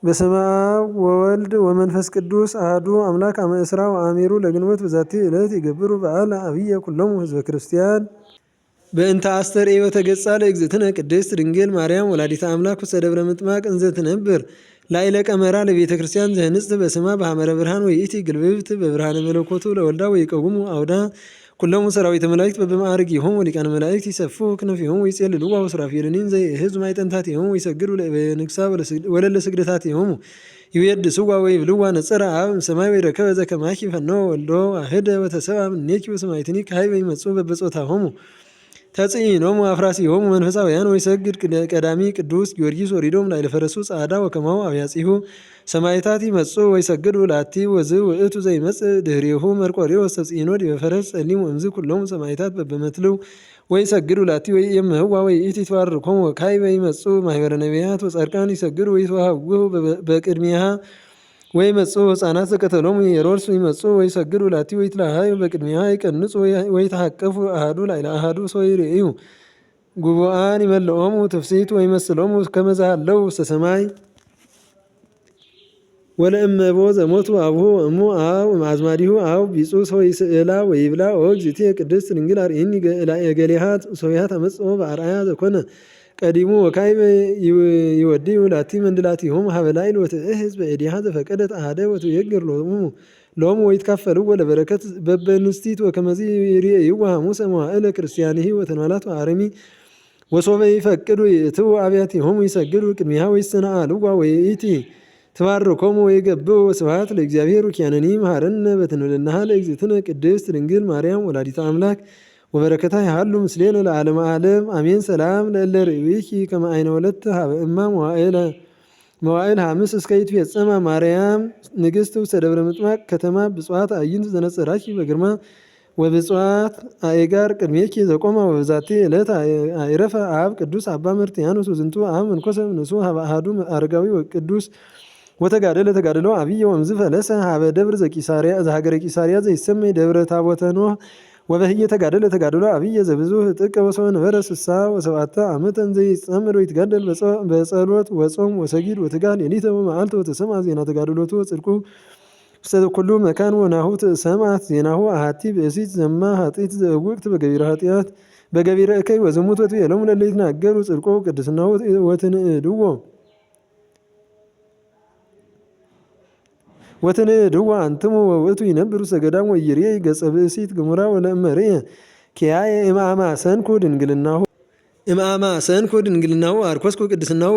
በስመ አብ ወወልድ ወመንፈስ ቅዱስ አሐዱ አምላክ አመ ዕስራ ወአሜሩ ለግንቦት በዛቲ ዕለት ይገብሩ በዓለ አብየ ኩሎሙ ህዝበ ክርስቲያን በእንተ አስተርእዮ በተገጻ ለእግዝእትነ ቅድስት ድንግል ማርያም ወላዲተ አምላክ ውስተ ደብረ ምጥማቅ እንዘ ትነብር ላዕለ ቀመራ ለቤተ ክርስቲያን ዘህንጽት በስማ በሐመረ ብርሃን ወይእቲ ግልብብት በብርሃነ መለኮቱ ለወልዳ ወይቀውሙ አውዳ ኩሎሙ ሰራዊተ መላእክት በበማዕርጊሆሙ ሊቃነ መላእክት ይሰፉ ክነፊሆሙ ይጼልልዋ ወሱራፌልኒን ዘይእህዙ ማዕጠንታቲሆሙ ይሰግዱ በንግሣ ወለለ ስግደታቲሆሙ ይቤድስዋ ወይብልዋ ነጸረ አብ እምሰማይ ወይረከበ ዘከማኪ ፈነወ ወልዶ ዋህደ ወተሰብአ እምኔኪ ወሰማዕትኒ ከሀይበ ይመጽኡ በበጾታሆሙ ተጽኢኖሙ አፍራሲሆሙ መንፈሳውያን ወይሰግድ ቀዳሚ ቅዱስ ጊዮርጊስ ወሪዶም ላዕለ ፈረሱ ጸዓዳ ወከማሁ አብያጺሁ ሰማዕታት ይመጽኡ ወይሰግዱ ላቲ ወዝ ውእቱ ዘይመጽእ ድኅሬሁ መርቆሬዎስ ተጽኢኖ ዲበ ፈረስ ጸሊም ወእምዝ ኩሎሙ ሰማዕታት በበመትልው ወይሰግዱ ላቲ ወይእየምህዋ ወይእቲ ትባርኮሙ ወካዕበ ይመጽኡ ማኅበረ ነቢያት ወጻድቃን ይሰግዱ ወይትወሃውሁ በቅድሚሃ ወይመጽኡ ሕፃናት ዘቀተሎሙ ሄሮድስ ይመጽኡ ወይሰግዱ ላቲ ወይትለሃዩ በቅድሚሃ ይቀንጹ ወይተሐቀፉ አሐዱ ላዕለ አሐዱ ወይሬእዩ ጉቡአን ይመልኦሙ ትፍሥሕት ወይመስሎሙ ከመ ዘሃለው ውስተ ሰማይ ወለእመቦ ዘሞቱ አቡሁ ወእሙ አው እምአዝማዲሁ አው ቢጹ ወይስእላ ወይብላ ኦ እግዝእትየ ቅድስት ድንግል አርኢኒ ገሌሃ ሶብያት አመጽኦ በአርአያ ዘኮነ ቀዲሙ ወካዕበ ይወድዩ ላቲ መንድላቲሆሙ ሀበ ላዕል ወትእህዝ በእዴሃ ዘፈቀደት አሐደ ወትየግር ሎሙ ወይትካፈልዎ ለበረከት በበንስቲት ወከመዚ ይሬእይዋ ሐሙሰ መዋዕለ ክርስቲያንሂ ወተንዋላት ወአረሚ ወሶበ ይፈቅዱ ይእትዉ አብያቲሆሙ ይሰግዱ ቅድሚሃ ወይሰናአልዋ ወይእቲ ትባርኮሙ ወይገብኡ ስብሐት ለእግዚአብሔር ወኪያነኒ መሐረነ በትንብልናሃ ለእግዝእትነ ቅድስት ድንግል ማርያም ወላዲተ አምላክ ወበረከታ ያሃሉ ምስሌነ ለዓለመ ዓለም አሜን። ሰላም ለእለ ርእዩኪ ከመ አይነ ወለተ ሀበ እማ መዋዕል ሐምስ እስከ ይትፌጸማ ማርያም ንግሥት ውስተ ደብረ ምጥማቅ ከተማ ብፅዋት አዕይንት ዘነጸራኪ በግርማ ወብፅዋት አእጋር ቅድሜኪ ዘቆማ ወበዛቲ ዕለት አይረፈ አብ ቅዱስ አባ መርትያኖስ ወዝንቱ አብ መንኮሰ ንሱ ሀበ አሐዱ አረጋዊ ቅዱስ ወተጋደለ ተጋድሎ አብየ ወእምዝ ፈለሰ ሀበ ደብር ዘሀገረ ቂሳርያ ዘይሰመይ ደብረ ታቦተ ኖህ ወበህየ ተጋደለ ተጋድሎ አብየ ዘብዙ ጥቀ ወሰው ነበረ ስሳ ወሰብዓተ ዓመተን ዘይጸምር ወይትጋደል በጸሎት ወጾም ወሰጊድ ወትጋል ሌሊተ ወመዓልተ ወተሰምዐ ዜና ተጋድሎቱ ወጽድቁ ውስተ ኩሉ መካን ወናሁ ሰምዐት ዜናሁ አሐቲ ብእሲት ዘማ ኃጢት ዘእውቅት በገቢረ ኃጢአት በገቢረ እከይ ወዝሙት ወትቤሎሙ ለእለ ይትናገሩ ጽድቆ ቅድስናሁ ወትንእድዋ አንትሙ ወውእቱ ይነብሩ ውስተ ገዳም ወኢይሬኢ ገጸ ብእሲት ግሙራ ወለእመርየ ኪያየ እምአማሰንኩ ድንግልናሁ አርኮስኩ ቅድስናሁ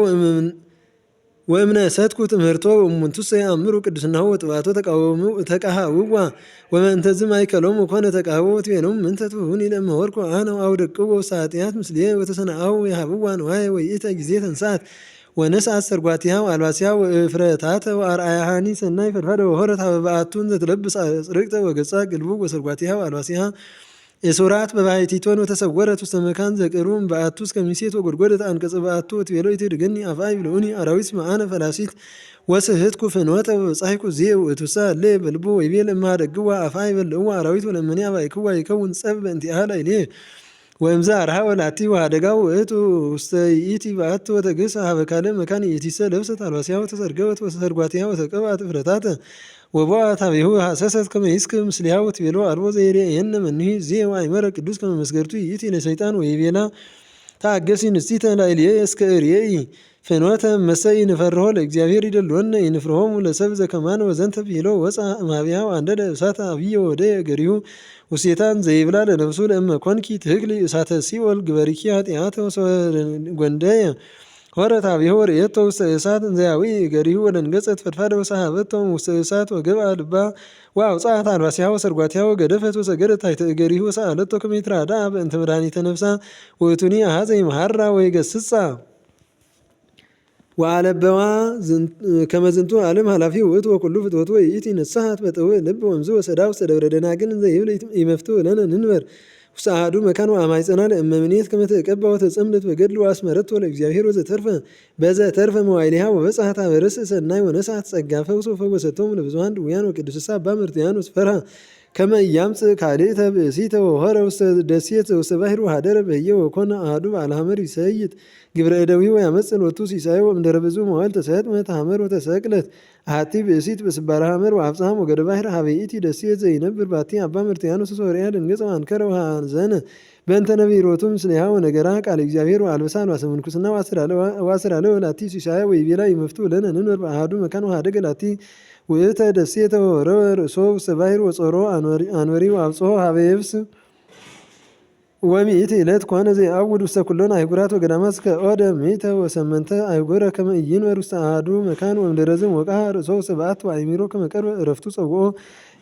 ወእምነሰትኩ ትምህርቶ እሙንቱሰ ያእምሩ ቅድስናሁ ወጥባቶ ተቃሃውዋ ወመንተዝ ማእከሎሙ ኮነ ተቃህቦ ወትቤሎሙ ምንተ ትሁኒ ለእመ አነ አውደቅዎ ውስተ ኃጢአት ምስሌየ ወተሰናአሁ የሀብዋ ንዋየ ወይእተ ጊዜ ተንሥአት ወነስአት ሰርጓቲሃ ወአልባሲሃ ወእፍረታተ ወአርአያሃኒ ሰናይ ፈድፋደ ወሆረት ሀበ በአቱን ዘትለብስ ጽርቅተ ወገጻ ግልቡ ወሰርጓቲሃ ወአልባሲሃ የሶራት በባሕቲቶን ወተሰወረት ውስተ መካን ዘቅሩም በአቱ እስከ ሚሴት ወጎድጎደት አንቀጽ በአቱ ወትቤሎ ይትድገኒ አፍአ ይብልዑኒ አራዊት መአነ ፈላሲት ወስህትኩ ፍኖተ ወበጻሕኩ ዜ ውእቱሳ እለ በልቡ ወይቤል እምኀደግዋ አፍአ ይበልዕዋ አራዊት ወለእመኒ አባይክዋ ይከውን ጸብ በእንቲአሃ ላዕሌየ ወእምዛ አርሃ ወላቲ ወሀደጋው ውእቱ ውስተ ይእቲ በአት ወተገሥ ሀበ ካልእ መካን ይእቲሰ ለብሰት አልባሲሃ ወተሰርገወት ወሰርጓቲሃ ወተቀብአት እፍረታተ ወቦአት ሀቤሁ ሐሰሰት ከመ ይስክብ ምስሊሃ ወትቤሎ አልቦ ዘይሬእየነ መኑሂ ዜ ወአእመረ ቅዱስ ከመ መስገድቱ ይእቲ ለሰይጣን ወይቤላ ተአገሲ ንስቲተ ላዕሌየ እስከ እሬኢ ፍኖተ እመሰ ይንፈርሆ ለእግዚአብሔር ይደልወነ ይንፍርሆሙ ለሰብእ ዘከማነ ወዘንተ ብሂሎ ወፃ እምኀቤሃ ወአንደደ እሳተ አብየ ወደየ ገሪሁ ውስቴታን ዘይብላ ለነፍሱ ለእመ ኮንኪ ትህክሊ እሳተ ሲኦል ግበሪኪ ኃጢአተ ጎንደየ ሆረት ሀቤሁ ወርእየቶ ውስተ እሳት እንዘያዊ ገሪሁ ወደንገጸት ፈድፋደ ወሰሃበቶም ውስተ እሳት ወገብአ ልባ ወአውፅአት አልባሲሃ ወሰርጓቲሃ ወገደፈት ወሰገደት ታሕተ እገሪሁ ወሰአለቶ ከመ ይትራዳአ በእንተ መድኃኒተ ነፍሳ ውእቱኒ አኀዘ ይምሐራ ወይገሥጻ ወአለበዋ ከመ ዝንቱ ዓለም ኃላፊ ውእቱ ወኩሉ ፍትወቱ ወይእቲ ንስሐት በጥውእ ልብ ወእምዝ ወሰዳ ውስተ ደብረ ደናግል እንዘ ይብል ይመፍትው ለነ ንንበር ውስተ አሐዱ መካን ወአማይጸና ለእመ ምኔት ከመ ትቀባ ወተጸምደት በገድል ወአስመረቶ ለእግዚአብሔር በዘተርፈ መዋዕሊሃ ወበጽሐት ሀበ ርእስ ሰናይ ወነስአት ጸጋ ፈውሶ ፈወሰቶሙ ለብዙኃን ድውያን ወቅዱስሳ አባ መርትያኖስ ፈርሃ ከመ ኢያምጽእ ካልእተ ብእሲተ ወሖረ ውስተ ደሴት ውስተ ባሕር ወኀደረ በህየ ወኮነ አሐዱ በዓለ ሐመር ይሰይጥ ግብረ እደዊሁ ወያመጽእ ሎቱ ሲሳዮ ወእምድኅረ ብዙ መዋዕል ተሰጥመት ሐመር ወተሰቅለት አሐቲ ብእሲት በስባረ ሐመር ወአብጽሐ ሞገደ ባሕር ኀበ ይእቲ ደሴት ዘይነብር ባቲ አባ መርትያኖስ ወሶርያ ደንገጸ ወአንከረ ወሐዘነ በእንተ ነቢሮቱ ምስሌሃ ወነገራ ቃለ እግዚአብሔር ወአልበሳ አልባሰ ምንኩስና ወአስራለ ላቲ ሲሳያ ወይቤላ ይመፍቱ ለነ ንንበር በአሐዱ መካን ወኀደገ ላቲ ውእተ ደሴተ ወወረወ ርእሶ ውስተ ባሕር ወጾሮ አንበሪ ወአብጽሖ ኀበ የብስ ወሚእቲ ዕለት ኮነ ዘይአውድ ውስተ ኩሎን አህጉራት ወገዳማት እስከ ኦደ ምእተ ወሰመንተ አህጉረ ከመ ኢይንበር ውስተ አሐዱ መካን ወእምድኅረዝም ወቅዐ ርእሶ ውስተ በዓት ወአእሚሮ ከመ ቀርበ ዕረፍቱ ጸውዖ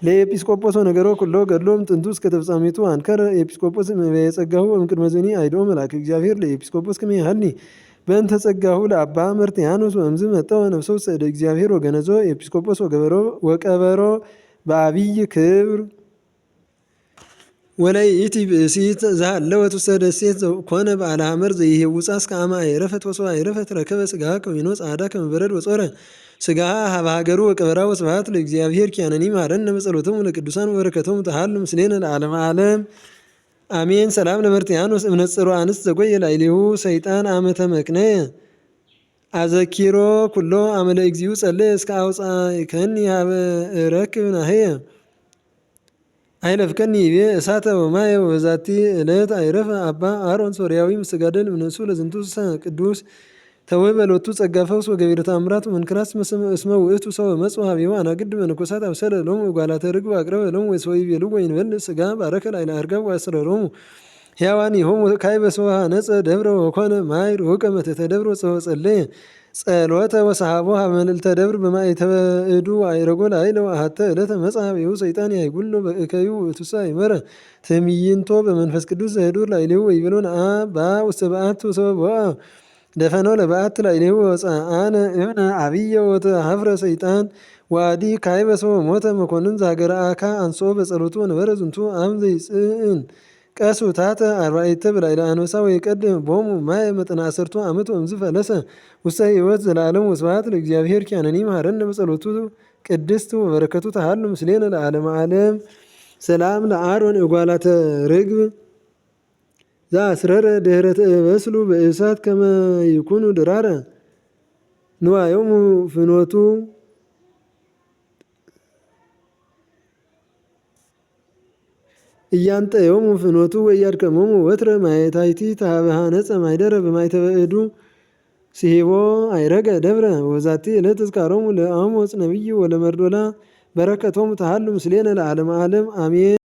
ለኤጲስቆጶስ ወነገሮ ኩሎ ገድሎም ጥንቱ እስከ ተፍጻሜቱ አንከረ ኤጲስቆጶስ የጸጋሁ እምቅድመ ዝኒ አይዶ መልአከ እግዚአብሔር ለኤጲስቆጶስ ከመ ይሃልኒ በእንተ ጸጋሁ ለአባ መርትያኖስ ወእምዝ መጠወ ነፍሶ ውስተ እደ እግዚአብሔር ወገነዞ ኤጲስቆጶስ ወቀበሮ በአብይ ክብር ወለይእቲ ብእሲት ዘሃለወት ውስተ ደሴት ኮነ በዓለ ሐመር ዘይሄውፃ እስከ አመ አይረፈት ወሶ አይረፈት ረከበ ሥጋሃ ከዊኖ ጸዓዳ ከመ በረድ ወጾረ ሥጋሃ ኀበ ሀገሩ ወቀበራ ወስብሐት ለእግዚአብሔር ኪያነኒ መሐረነ በጸሎቶሙ ለቅዱሳን ወበረከቶሙ ተሃሉ ምስሌነ ለዓለመ ዓለም አሜን። ሰላም ለመርትያኖስ እምነጽሮ አንስት ዘጎየ ላዕሌሁ ሰይጣን አመ ተመክነየ አዘኪሮ ኩሎ አመ ለእግዚኡ ጸለየ እስከ አውፃእከኒ ኀበ እረክብ ናህየ አይለፍከኒ ይቤ እሳተ ወማየ ወበዛቲ ዕለት አይረፈ አባ አሮን ሶርያዊ መስተጋደል እምነሱ ለዝንቱ ቅዱስ ተወበሎቱ ጸጋ ፈውስ ወገቢረ ተአምራት ወመንክራት እስመ ውእቱ ሰው መጽኡ ኀቤሁ አናግድ መነኮሳት አብሰለ ሎሙ እጓላተ ርግብ አቅረበ ሎሙ ወይቤሉ ወይንበል ሥጋ ባረከ ላዕለ አርጋብ ወአስረሮሙ ሕያዋኒሆሙ ካዕበ ሰብአ ነጸ ደብረ ወኮነ ማይ ርሑቀ መትሕተ ደብር ወጸለየ ጸሎተ ወሰሐቦ ኀበ መልዕልተ ደብር በማእተበ እዱ ወአዕረጎ ላዕለ ወአሐተ ዕለተ መጽአ ኀቤሁ ሰይጣን ያይጉሎ በእከዩ ውእቱሰ አእመረ ትዕይንቶ በመንፈስ ቅዱስ ዘህዱር ላዕሌሁ ወይቤሎ ነአ በአ ውስተ በዓቱ ወሰበ ደፈኖ ለበዓት ላዕሌሁ ወፀአነ እብነ አብየ ወተኀፍረ ሰይጣን ወአዲ ካዕበ ሰብአ ሞተ መኮንን ዘሀገረ አካ አንሥኦ በጸሎቱ ወነበረ ዝንቱ አም ዘይጽእን ቀሱ ታተ አርባዕተ በላዕለ አንበሳ ወይቀድም ቦሙ ማየ መጠነ 10 ዓመት ወእምዝ ፈለሰ ውስተ ሕይወት ዘለዓለም ወስብሐት ለእግዚአብሔር ኪያነኒ መሐረነ በጸሎቱ ቅድስት ወበረከቱ ተሃሉ ምስሌነ ለዓለመ ዓለም። ሰላም ለአሮን እጓላተ ርግብ ዘአስረረ ድኅረ ተበስሉ በእሳት ከመ ይኩኑ ድራረ ንዋዮሙ ፍኖቱ እያንጠዮሙ ፍኖቱ ወያድከሞሙ ወትረ ማየታይቲ ኀበ ሐነጸ ማኅደረ በማኅተበ እዱ ሲሂቦ አይረገ ደብረ ወዛቲ ዕለት ተዝካሮሙ ለአሞጽ ነቢይ ወለመርዶላ በረከቶሙ ተሃሉ ምስሌነ ለዓለመ ዓለም አሜን።